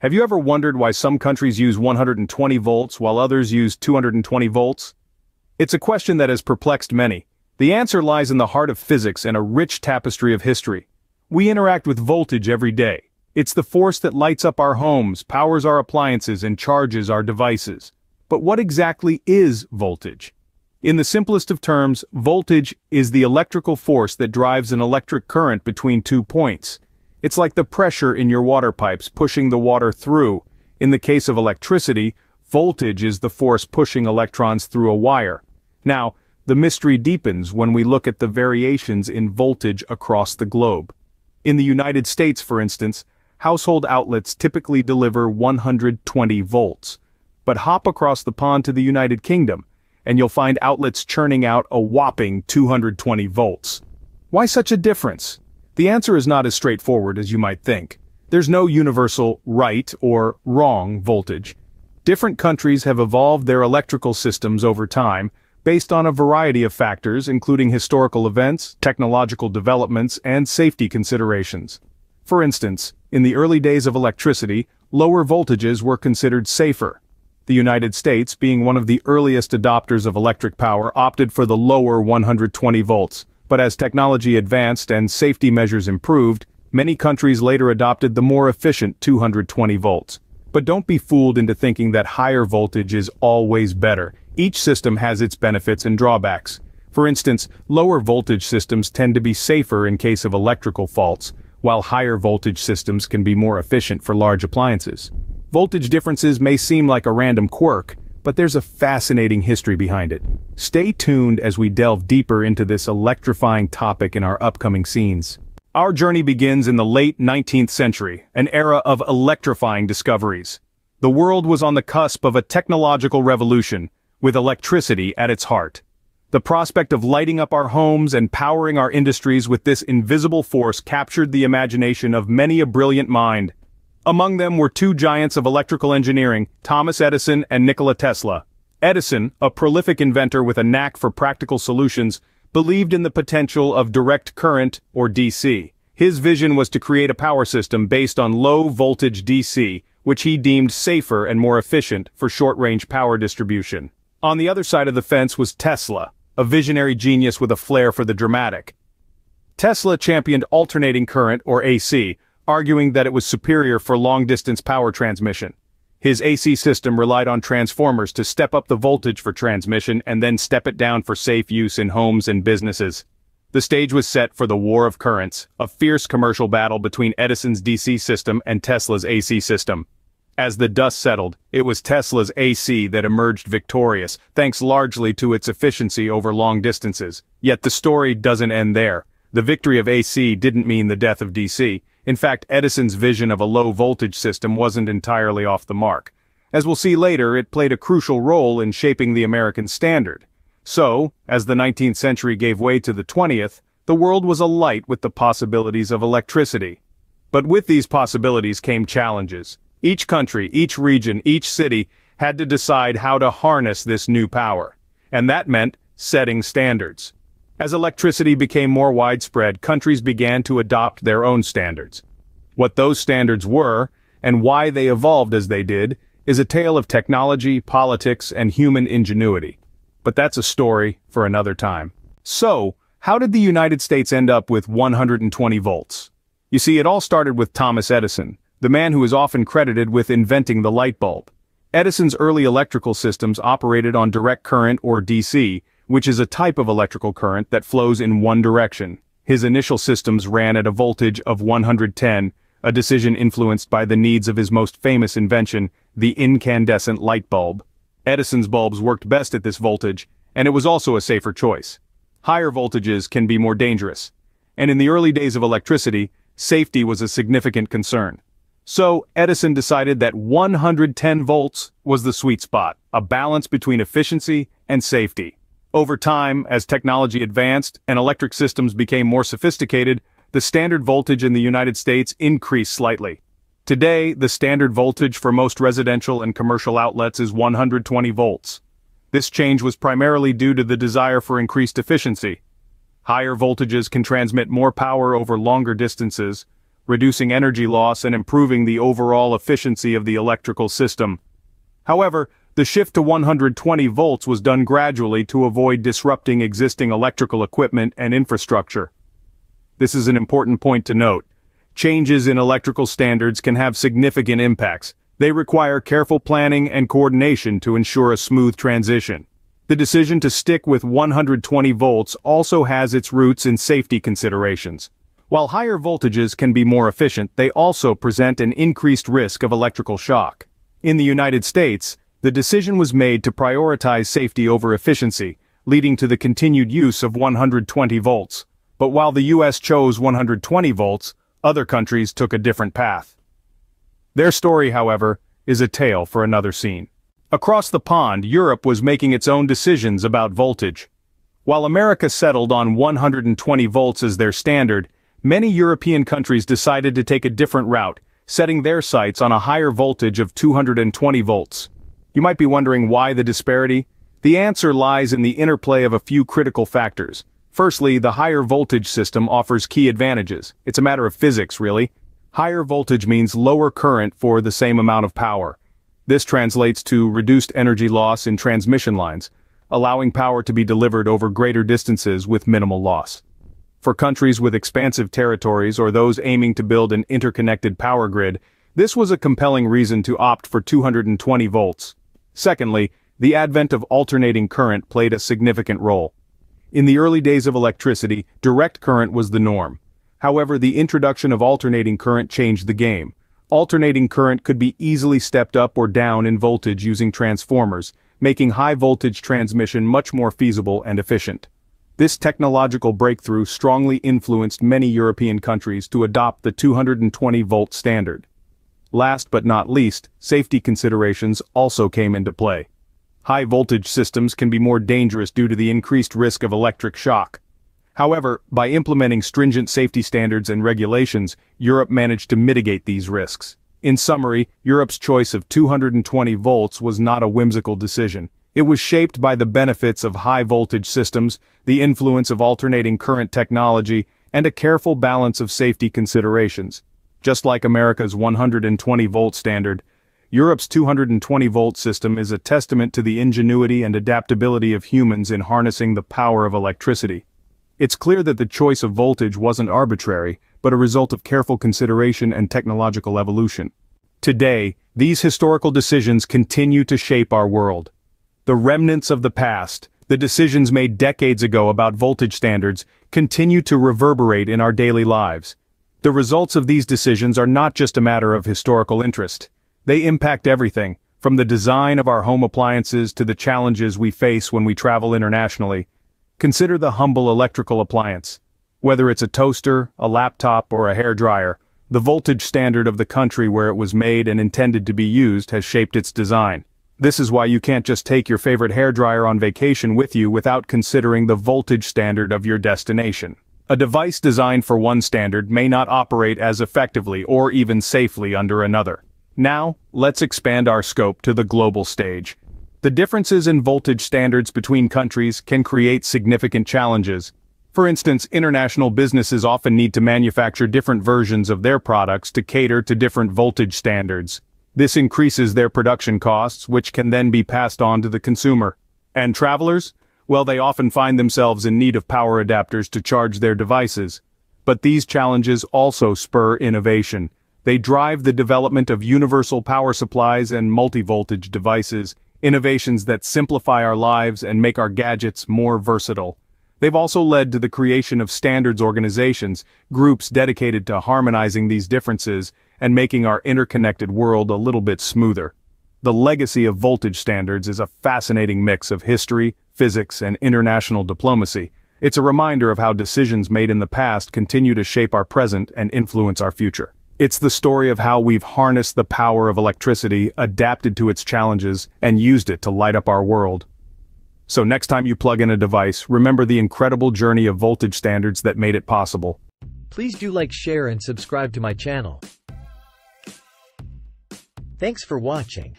Have you ever wondered why some countries use 120 volts while others use 220 volts? It's a question that has perplexed many. The answer lies in the heart of physics and a rich tapestry of history. We interact with voltage every day. It's the force that lights up our homes, powers our appliances, and charges our devices. But what exactly is voltage? In the simplest of terms, voltage is the electrical force that drives an electric current between 2 points. It's like the pressure in your water pipes pushing the water through. In the case of electricity, voltage is the force pushing electrons through a wire. Now, the mystery deepens when we look at the variations in voltage across the globe. In the United States, for instance, household outlets typically deliver 120 volts. But hop across the pond to the United Kingdom, and you'll find outlets churning out a whopping 220 volts. Why such a difference? The answer is not as straightforward as you might think. There's no universal right or wrong voltage. Different countries have evolved their electrical systems over time, based on a variety of factors including historical events, technological developments, and safety considerations. For instance, in the early days of electricity, lower voltages were considered safer. The United States, being one of the earliest adopters of electric power, opted for the lower 120 volts. But as technology advanced and safety measures improved, many countries later adopted the more efficient 220 volts. But don't be fooled into thinking that higher voltage is always better. Each system has its benefits and drawbacks. For instance, lower voltage systems tend to be safer in case of electrical faults, while higher voltage systems can be more efficient for large appliances. Voltage differences may seem like a random quirk, but there's a fascinating history behind it. Stay tuned as we delve deeper into this electrifying topic in our upcoming scenes. Our journey begins in the late 19th century, an era of electrifying discoveries. The world was on the cusp of a technological revolution, with electricity at its heart. The prospect of lighting up our homes and powering our industries with this invisible force captured the imagination of many a brilliant mind. Among them were two giants of electrical engineering, Thomas Edison and Nikola Tesla. Edison, a prolific inventor with a knack for practical solutions, believed in the potential of direct current, or DC. His vision was to create a power system based on low-voltage DC, which he deemed safer and more efficient for short-range power distribution. On the other side of the fence was Tesla, a visionary genius with a flair for the dramatic. Tesla championed alternating current, or AC, arguing that it was superior for long-distance power transmission. His AC system relied on transformers to step up the voltage for transmission and then step it down for safe use in homes and businesses. The stage was set for the War of Currents, a fierce commercial battle between Edison's DC system and Tesla's AC system. As the dust settled, it was Tesla's AC that emerged victorious, thanks largely to its efficiency over long distances. Yet the story doesn't end there. The victory of AC didn't mean the death of DC. In fact, Edison's vision of a low-voltage system wasn't entirely off the mark. As we'll see later, it played a crucial role in shaping the American standard. So, as the 19th century gave way to the 20th, the world was alight with the possibilities of electricity. But with these possibilities came challenges. Each country, each region, each city had to decide how to harness this new power. And that meant setting standards. As electricity became more widespread, countries began to adopt their own standards. What those standards were, and why they evolved as they did, is a tale of technology, politics, and human ingenuity. But that's a story for another time. So, how did the United States end up with 120 volts? You see, it all started with Thomas Edison, the man who is often credited with inventing the light bulb. Edison's early electrical systems operated on direct current, or DC, which is a type of electrical current that flows in one direction. His initial systems ran at a voltage of 110, a decision influenced by the needs of his most famous invention, the incandescent light bulb. Edison's bulbs worked best at this voltage, and it was also a safer choice. Higher voltages can be more dangerous, and in the early days of electricity, safety was a significant concern. So, Edison decided that 110 volts was the sweet spot, a balance between efficiency and safety. Over time, as technology advanced and electric systems became more sophisticated, the standard voltage in the United States increased slightly. Today, the standard voltage for most residential and commercial outlets is 120 volts. This change was primarily due to the desire for increased efficiency. Higher voltages can transmit more power over longer distances, reducing energy loss and improving the overall efficiency of the electrical system. However, the shift to 120 volts was done gradually to avoid disrupting existing electrical equipment and infrastructure. This is an important point to note. Changes in electrical standards can have significant impacts. They require careful planning and coordination to ensure a smooth transition. The decision to stick with 120 volts also has its roots in safety considerations. While higher voltages can be more efficient, they also present an increased risk of electrical shock. In the United States, the decision was made to prioritize safety over efficiency, leading to the continued use of 120 volts. But while the US chose 120 volts, other countries took a different path. Their story, however, is a tale for another scene. Across the pond, Europe was making its own decisions about voltage. While America settled on 120 volts as their standard, many European countries decided to take a different route, setting their sights on a higher voltage of 220 volts. You might be wondering why the disparity? The answer lies in the interplay of a few critical factors. Firstly, the higher voltage system offers key advantages. It's a matter of physics, really. Higher voltage means lower current for the same amount of power. This translates to reduced energy loss in transmission lines, allowing power to be delivered over greater distances with minimal loss. For countries with expansive territories or those aiming to build an interconnected power grid, this was a compelling reason to opt for 220 volts. Secondly, the advent of alternating current played a significant role. In the early days of electricity, direct current was the norm. However, the introduction of alternating current changed the game. Alternating current could be easily stepped up or down in voltage using transformers, making high-voltage transmission much more feasible and efficient. This technological breakthrough strongly influenced many European countries to adopt the 220-volt standard. Last but not least, safety considerations also came into play. High-voltage systems can be more dangerous due to the increased risk of electric shock. However, by implementing stringent safety standards and regulations, Europe managed to mitigate these risks. In summary, Europe's choice of 220 volts was not a whimsical decision. It was shaped by the benefits of high-voltage systems, the influence of alternating current technology, and a careful balance of safety considerations. Just like America's 120-volt standard, Europe's 220-volt system is a testament to the ingenuity and adaptability of humans in harnessing the power of electricity. It's clear that the choice of voltage wasn't arbitrary, but a result of careful consideration and technological evolution. Today, these historical decisions continue to shape our world. The remnants of the past, the decisions made decades ago about voltage standards, continue to reverberate in our daily lives. The results of these decisions are not just a matter of historical interest. They impact everything, from the design of our home appliances to the challenges we face when we travel internationally. Consider the humble electrical appliance. Whether it's a toaster, a laptop, or a hairdryer, the voltage standard of the country where it was made and intended to be used has shaped its design. This is why you can't just take your favorite hairdryer on vacation with you without considering the voltage standard of your destination. A device designed for one standard may not operate as effectively or even safely under another. Now, let's expand our scope to the global stage. The differences in voltage standards between countries can create significant challenges. For instance, international businesses often need to manufacture different versions of their products to cater to different voltage standards. This increases their production costs, which can then be passed on to the consumer. And travelers? Well, they often find themselves in need of power adapters to charge their devices. But these challenges also spur innovation. They drive the development of universal power supplies and multi-voltage devices, innovations that simplify our lives and make our gadgets more versatile. They've also led to the creation of standards organizations, groups dedicated to harmonizing these differences and making our interconnected world a little bit smoother. The legacy of voltage standards is a fascinating mix of history, physics, and international diplomacy. It's a reminder of how decisions made in the past continue to shape our present and influence our future. It's the story of how we've harnessed the power of electricity, adapted to its challenges, and used it to light up our world. So next time you plug in a device, remember the incredible journey of voltage standards that made it possible. Please do like, share, and subscribe to my channel. Thanks for watching.